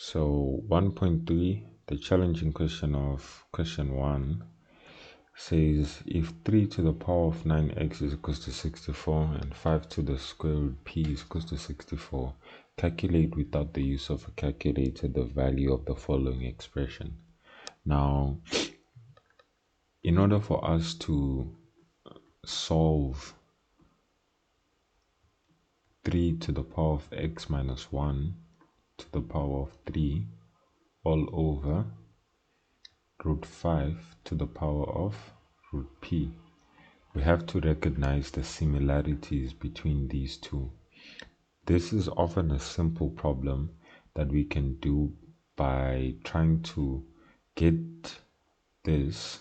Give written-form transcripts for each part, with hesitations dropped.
So 1.3, the challenging question of question 1 says if 3 to the power of 9x is equals to 64 and 5 to the square root p is equals to 64, calculate without the use of a calculator the value of the following expression. Now, in order for us to solve 3 to the power of x minus 1 to the power of 3 all over root 5 to the power of root p, we have to recognize the similarities between these two. This is often a simple problem that we can do by trying to get this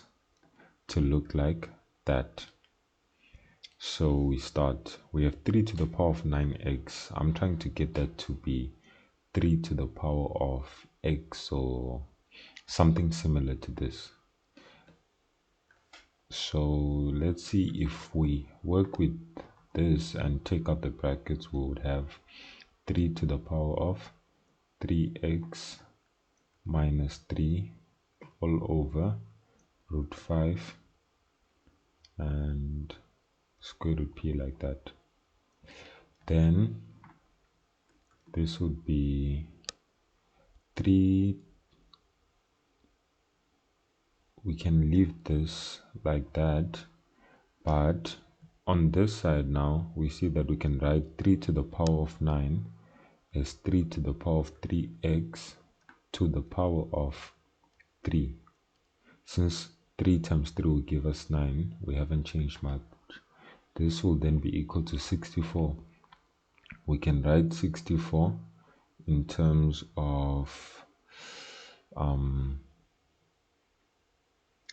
to look like that. So we have 3 to the power of 9x. I'm trying to get that to be 3 to the power of x or something similar to this. So let's see, if we work with this and take out the brackets, we would have 3 to the power of 3x minus 3 all over root 5 and square root p like that. Then this would be 3. We can leave this like that, but on this side now we see that we can write 3 to the power of 9 as 3 to the power of 3x to the power of 3. Since 3 times 3 will give us 9, we haven't changed much. This will then be equal to 64. We can write 64 in terms of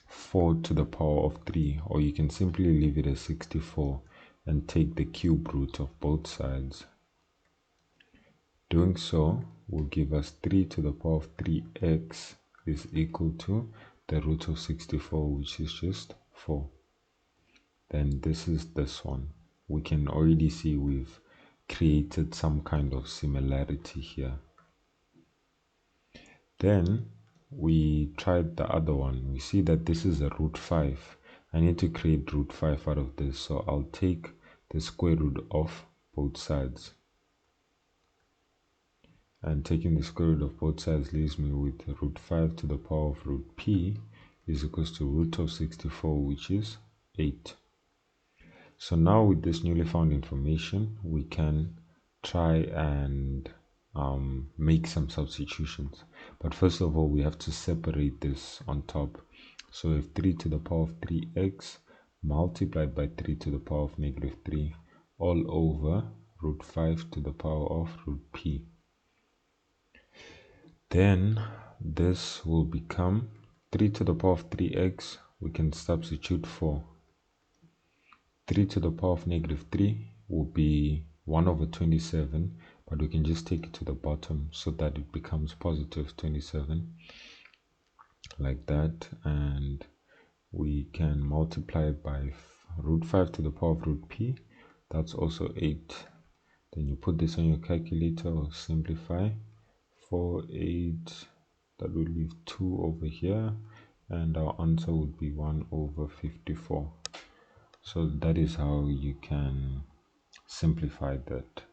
4 to the power of 3, or you can simply leave it as 64 and take the cube root of both sides. Doing so will give us 3 to the power of 3x is equal to the root of 64, which is just 4. Then this is this one. We can already see we've created some kind of similarity here. Then we tried the other one. We see that this is a root 5. I need to create root 5 out of this, so I'll take the square root of both sides. And taking the square root of both sides leaves me with root 5 to the power of root p is equals to root of 64, which is 8. So now with this newly found information, we can try and make some substitutions. But first of all, we have to separate this on top. So if 3 to the power of 3x multiplied by 3 to the power of negative 3 all over root 5 to the power of root p. Then this will become 3 to the power of 3x. We can substitute for 3 to the power of negative 3 will be 1 over 27, but we can just take it to the bottom so that it becomes positive 27, like that. And we can multiply it by root 5 to the power of root p. That's also 8. Then you put this on your calculator or simplify. 4, 8, that will leave 2 over here, and our answer would be 1 over 54. So that is how you can simplify that.